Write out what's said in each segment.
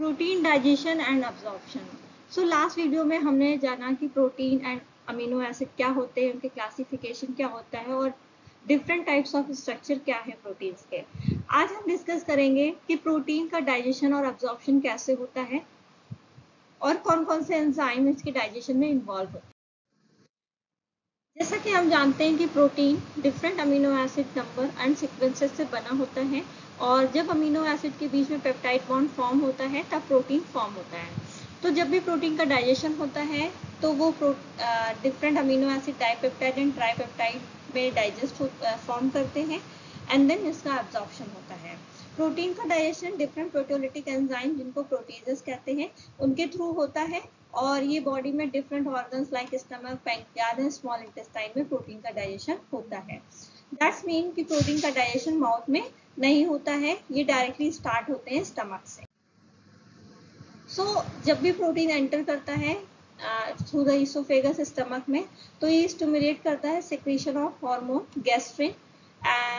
Protein digestion and absorption. So last video में हमने जाना कि प्रोटीन एंड अमीनो एसिड क्या होते हैं, उनके क्लासिफिकेशन क्या होता है और डिफरेंट टाइप्स ऑफ स्ट्रक्चर क्या है प्रोटीन्स के। आज हम डिस्कस करेंगे कि प्रोटीन का डाइजेशन और अब्जॉर्प्शन कैसे होता है और कौन कौन से एंजाइम इसके डाइजेशन में इन्वॉल्व होते हैं। जैसा कि हम जानते हैं कि protein different amino acid number and sequences से बना होता है और जब अमीनो एसिड के बीच में पेप्टाइड बॉन्ड फॉर्म होता है तब प्रोटीन फॉर्म होता है। तो जब भी प्रोटीन का डाइजेशन होता है तो वो different amino acid dipeptide and tripeptide में डाइजेस्ट फॉर्म करते हैं एंड देन इसका एब्जॉर्प्शन होता है। प्रोटीन का डाइजेशन डिफरेंट प्रोटियोलिटिक एंजाइम जिनको प्रोटीजेस कहते हैं उनके थ्रू होता है और ये बॉडी में different organs like stomach, pancreas and small intestine में प्रोटीन का डाइजेशन होता है। दैट्स मीन कि प्रोटीन का डाइजेशन माउथ में नहीं होता है, ये डायरेक्टली स्टार्ट होते हैं स्टमक से। जब भी प्रोटीन एंटर करता है थ्रू द इसोफेगस स्टमक में तो ये स्टिमुलेट करता है secretion of hormone gastrin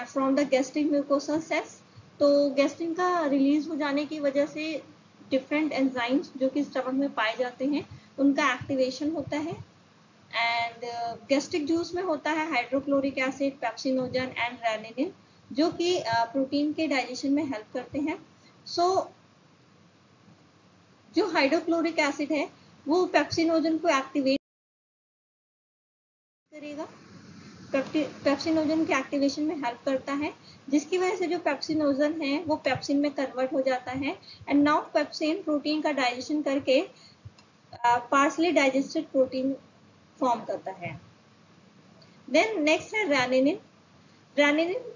from the gastric mucosa cells. तो गैस्ट्रिन का रिलीज हो जाने की वजह से डिफरेंट एंजाइम्स जो कि स्टमक में पाए जाते हैं उनका एक्टिवेशन होता है एंड गैस्ट्रिक जूस में होता है हाइड्रोक्लोरिक एसिड, पेप्सिनोजन एंड रेनिनिन जो कि प्रोटीन के डाइजेशन में हेल्प करते हैं। जो हाइड्रोक्लोरिक एसिड है वो पेप्सिनोजन को एक्टिवेट करेगा, पेप्सिनोजन के एक्टिवेशन में हेल्प करता है जिसकी वजह से जो पेप्सिनोजन है वो पेप्सिन में कन्वर्ट हो जाता है एंड नाउ पेप्सिन प्रोटीन का डाइजेशन करके पार्शली डाइजेस्टेड प्रोटीन फॉर्म करता है। देन नेक्स्ट है रेनिनिन। रेनिनिन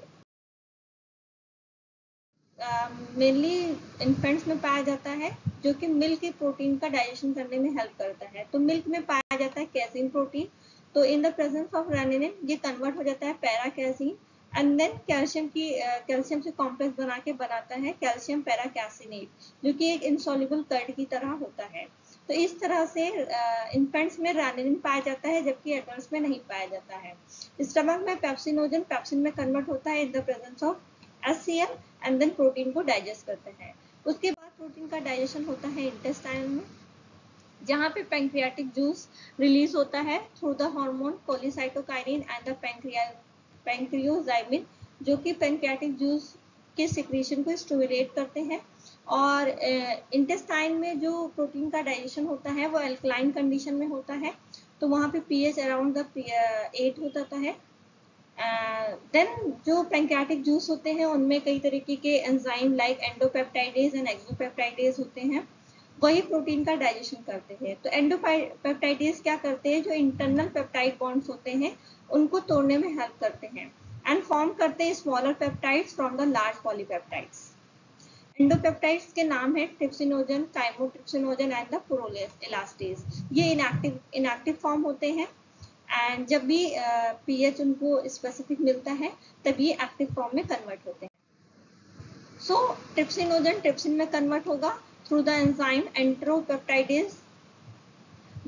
मेनली इन्फेंट्स में पाया जाता है जो कि मिल्क की प्रोटीन का डाइजेशन करने में हेल्प करता है। तो मिल्क में पाया जाता है कैसीन प्रोटीन, तो in the presence of rennin ये कन्वर्ट हो जाता है para casein and then calcium से कॉम्प्लेक्स बना के बनाता है कैल्शियम पैरा कैसिनेट जो कि एक इनसॉल्युबल कर्ड की तरह होता है। तो इस तरह से इन्फेंट्स में रेनिनिन पाया जाता है जबकि एडल्ट्स में नहीं पाया जाता है। स्टमक में पेप्सिनोजन पेप्सिन में कन्वर्ट होता है in the presence of HCl and then protein को डाइजेस्ट करते हैं। उसके बाद प्रोटीन का डाइजेशन होता है इंटेस्टाइन में जहाँ पे पैंक्रियाटिक जूस रिलीज होता है through the hormone cholecystokinin and the pancreozymin जो कि पैंक्रियाटिक जूस के सिक्रीशन को स्टिमुलेट करते हैं। और इंटेस्टाइन में जो प्रोटीन का डाइजेशन होता है वो अल्कलाइन कंडीशन में होता है तो वहाँ पे pH अराउंड द 8 हो जाता है। देन जो पैंक्रियाटिक जूस होते हैं उनमें कई तरीके के एंजाइम लाइक एंडोपेप्टाइडेज एंड एक्सोपेप्टाइडेज होते हैं, वही प्रोटीन का डाइजेशन करते हैं। तो एंडोपेप्टाइडेज क्या करते हैं, जो इंटरनल पेप्टाइड बॉन्ड्स होते हैं उनको तोड़ने में हेल्प करते हैं एंड फॉर्म करते हैं smaller peptides from the large polypeptides. Endopeptides के नाम है trypsinogen, chymotrypsinogen and the proelastase. ये इनएक्टिव फॉर्म होते हैं एंड जब भी pH उनको स्पेसिफिक मिलता है तब ये एक्टिव फॉर्म में कन्वर्ट होते हैं। ट्रिप्सिनोजन ट्रिप्सिन में कन्वर्ट होगा through the enzyme enteropeptidase.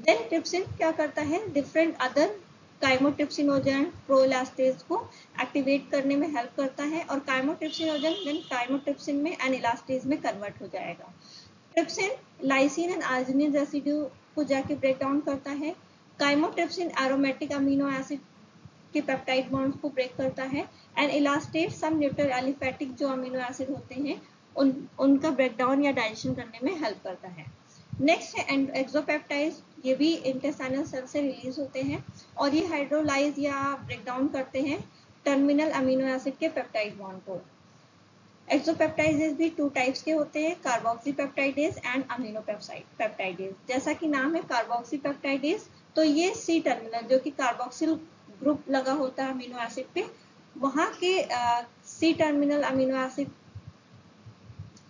Then trypsin क्या करता है, डिफरेंट अदर काइमोट्रिप्सिनोजन प्रोइलास्टेज को एक्टिवेट करने में हेल्प करता है और काइमोट्रिप्सिनोजन देन काइमोट्रिप्सिन में एंड इलास्टेज में कन्वर्ट हो जाएगा। Trypsin lysine and arginine residue को जाके ब्रेक डाउन करता है। काइमोट्रिप्सिन एरोमेटिक अमीनो एसिड के पेप्टाइड बॉन्ड्स को ब्रेक करता है एंड इलास्टेट सम न्यूट्रल एलिफेटिक जो अमीनो एसिड होते हैं उनका ब्रेकडाउन या डाइजेशन करने में हेल्प करता है। नेक्स्ट है एक्सोपेप्टाइड्स, ये भी इंटेस्टाइनल सेल से रिलीज होते हैं और ये हाइड्रोलाइज या ब्रेकडाउन करते हैं टर्मिनल अमीनो एसिड के पेप्टाइड बॉन्ड को। एक्सोपेप्टाइडेज भी 2 टाइप्स के होते हैं, कार्बोक्सीपेप्टाइडेज एंड अमीनो पेप्टाइडेज। जैसा कि नाम है कार्बोक्सीपेप्टाइडेज तो ये C टर्मिनल जो कि कार्बोक्सिल ग्रुप लगा होता है अमीनो एसिड पे, वहां के C टर्मिनल अमीनो एसिड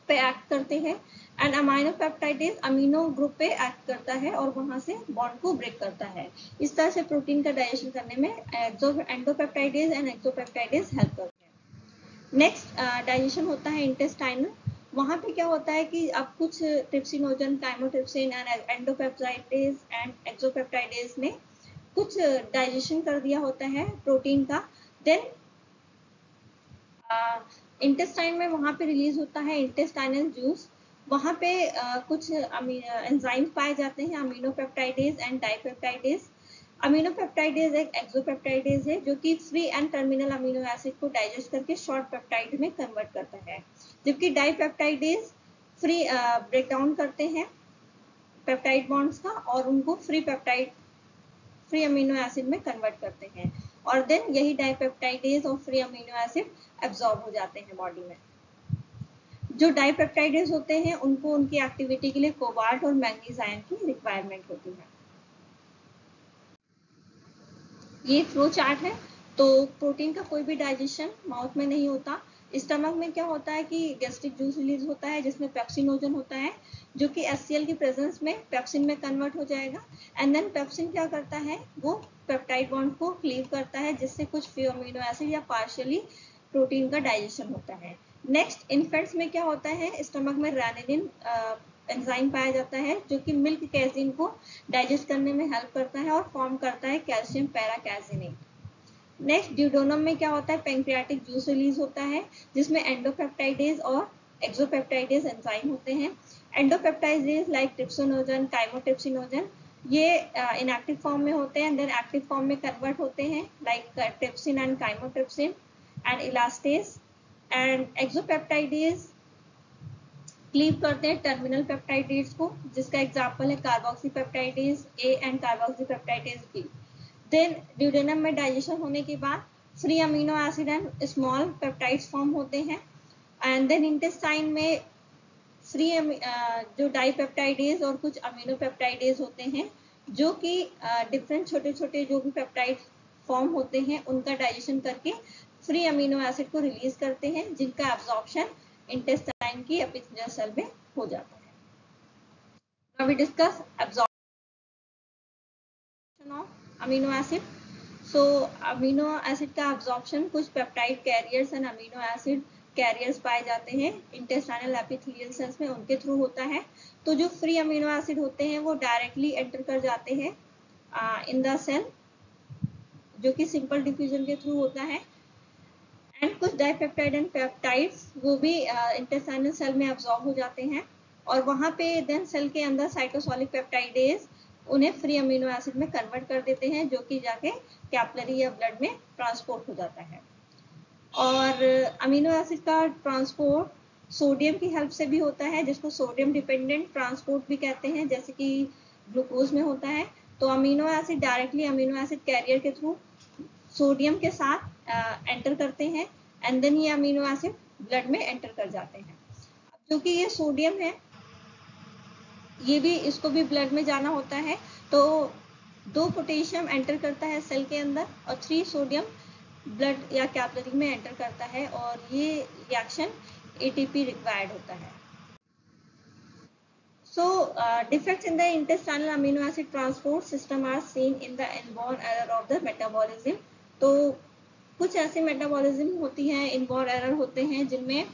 पे एक्ट करते हैं and amino peptidase amino group पे एक्ट करता है और वहां से बॉन्ड को ब्रेक करता है। इस तरह से प्रोटीन का डाइजेशन करने में एंडोपेप्टाइडेज एंड एक्सोपेप्टाइडेज हेल्प करते हैं। नेक्स्ट डाइजेशन होता है इंटेस्टाइनल। वहां पे क्या होता है कि अब कुछ ट्रिप्सिनोजन, काइमोट्रिप्सिन एंड एंडोपेप्टाइडेज एंड एक्सोपेप्टाइडेज ने कुछ डाइजेशन कर दिया होता है प्रोटीन का। देन इंटेस्टाइन में वहां पे रिलीज होता है इंटेस्टाइनल जूस वहाँ पे कुछ एंजाइम पाए जाते हैं, अमीनोपेप्टाइडेज एंड डाइपेप्टाइडेज। अमीनोपेप्टाइडेज एक एक्सोपेप्टाइडेज है जो कि free and terminal amino acid को डाइजेस्ट करके शॉर्ट पेप्टाइड में कन्वर्ट करता है, जबकि डाइपेप्टाइडेज फ्री ब्रेक डाउन करते हैं पेप्टाइड बॉन्ड्स का और उनको फ्री अमीनो एसिड में कन्वर्ट करते हैं, और देन यही डाइपेप्टाइडेज और फ्री अमीनो एसिड एब्जॉर्ब हो जाते हैं बॉडी में। जो डाइपेप्टाइडेज होते हैं उनको उनकी एक्टिविटी के लिए कोबाल्ट और मैंगनीज आयन की रिक्वायरमेंट होती है। ये फ्लो चार्ट है। तो प्रोटीन का कोई भी डाइजेशन माउथ में नहीं होता। स्टमक में क्या होता है कि गैस्ट्रिक जूस रिलीज होता है जिसमें पेप्सिनोजन होता है, जो कि HCl की प्रेजेंस में पेप्सिन में कन्वर्ट हो जाएगा, एंड देन पेप्सिन क्या करता है, वो पेप्टाइड बॉन्ड को क्लीव करता है जिससे कुछ फ्री अमीनो एसिड या पार्शियली प्रोटीन का डाइजेशन होता है। नेक्स्ट इन्फेंट्स में क्या होता है, स्टमक में रेनिलिन एंजाइम पाया जाता है जो कि मिल्क कैजिन को डाइजेस्ट करने में हेल्प करता है और फॉर्म करता है कैल्शियम पैराकैजिनेट। नेक्स्ट ड्यूडोनम में क्या होता है, पैंक्रियाटिक जूस रिलीज होता है जिसमें एंडोपेप्टाइडेज और एक्सोपेप्टाइडेज एंजाइम होते हैं। एंडोपेप्टाइडेज लाइक ट्रिप्सिनोजन, काइमोट्रिप्सिनोजन, ये इनएक्टिव फॉर्म में होते हैं, देन एक्टिव फॉर्म में कन्वर्ट होते हैं like trypsin and chymotrypsin and elastase. And exopeptidase cleave करते हैं टर्मिनल पेप्टाइडेज को, जिसका एग्जांपल है carboxypeptidase A and carboxypeptidase B. Then duodenum में डाइजेशन होने के बाद free amino acid and small peptides form होते हैं, एंड देन इंटेस्टाइन में फ्री जो डाइपेप्टाइडेज और कुछ अमीनो पेप्टाइडेज होते हैं जो कि डिफरेंट छोटे छोटे जो भी पेप्टाइड फॉर्म होते हैं उनका डाइजेशन करके फ्री अमीनो एसिड को रिलीज करते हैं, जिनका एब्जॉर्प्शन इंटेस्टाइन की एपिथेलियल सेल में हो जाता है। Now we discuss absorption of amino acid. So amino acid का एब्जॉर्प्शन कुछ peptide carriers and amino acid carriers पाए जाते हैं इंटेस्टाइनल एपिथेलियल सेल्स में, उनके थ्रू होता है। तो जो फ्री अमीनो एसिड होते हैं वो डायरेक्टली एंटर कर जाते हैं इन द सेल, जो कि सिंपल डिफ्यूजन के थ्रू होता है, एंड कुछ डाइपेप्टाइड एंड पेप्टाइड्स वो भी इंटेस्टाइनल सेल में एब्जॉर्ब हो जाते हैं, और वहां पे देन सेल के अंदर साइटोसोलिक पेप्टाइडेज उन्हें फ्री अमीनो एसिड में कन्वर्ट कर देते हैं, जो कि जाके कैपिलरी या ब्लड में ट्रांसपोर्ट हो जाता है। और अमीनो एसिड का ट्रांसपोर्ट सोडियम की हेल्प से भी होता है, जिसको सोडियम डिपेंडेंट ट्रांसपोर्ट भी कहते हैं, जैसे कि ग्लूकोज में होता है। तो amino acid directly amino acid carrier के थ्रू सोडियम के साथ एंटर करते हैं, एंड देन ये अमीनो एसिड ब्लड में एंटर कर जाते हैं। अब क्योंकि ये सोडियम है, ये भी इसको भी ब्लड में जाना होता है, तो 2 पोटेशियम एंटर करता है सेल के अंदर और 3 सोडियम ब्लड या कैपिलरी में एंटर करता है, और ये रिएक्शन ATP रिक्वायर्ड होता है। So defects in the intestinal amino acid transport system are seen in the inborn error of the metabolism. तो कुछ ऐसे मेटाबॉलिज्म होती है, इनबॉर्न एरर होते हैं, जिनमें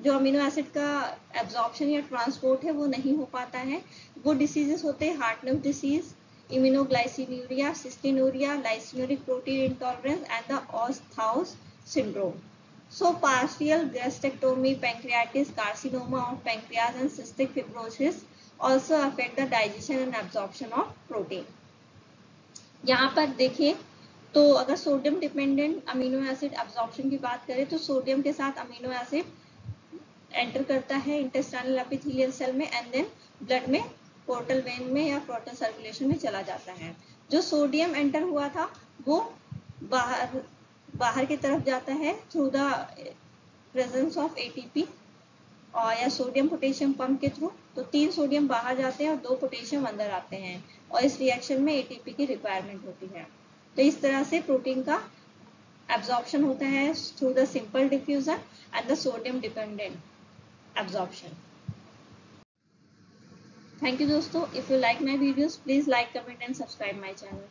जो अमीनो एसिड का एब्जॉर्प्शन या ट्रांसपोर्ट है वो नहीं हो पाता है। वो डिसीजेस होते हैं Hartnup disease, iminoglycinuria, cystinuria, lysinuric protein intolerance and the oasthouse syndrome. So partial gastrectomy, pancreatitis, carcinoma of pancreas and cystic fibrosis also affect the digestion and absorption of protein. यहाँ पर देखें तो अगर sodium dependent amino acid absorption की बात करें तो sodium के साथ अमीनो एसिड एंटर करता है इंटेस्टाइनल एपिथेलियल सेल में, एंड देन ब्लड में पोर्टल वेन में या पोर्टल सर्कुलेशन में चला जाता है। जो सोडियम एंटर हुआ था वो बाहर की तरफ जाता है through the presence of ATP और या सोडियम पोटेशियम पंप के थ्रू। तो 3 सोडियम बाहर जाते हैं और 2 पोटेशियम अंदर आते हैं, और इस रिएक्शन में ATP की रिक्वायरमेंट होती है। तो इस तरह से प्रोटीन का एब्जॉर्प्शन होता है through the simple diffusion and the sodium dependent absorption. Thank you दोस्तों। If you like my videos please like, comment and subscribe my channel.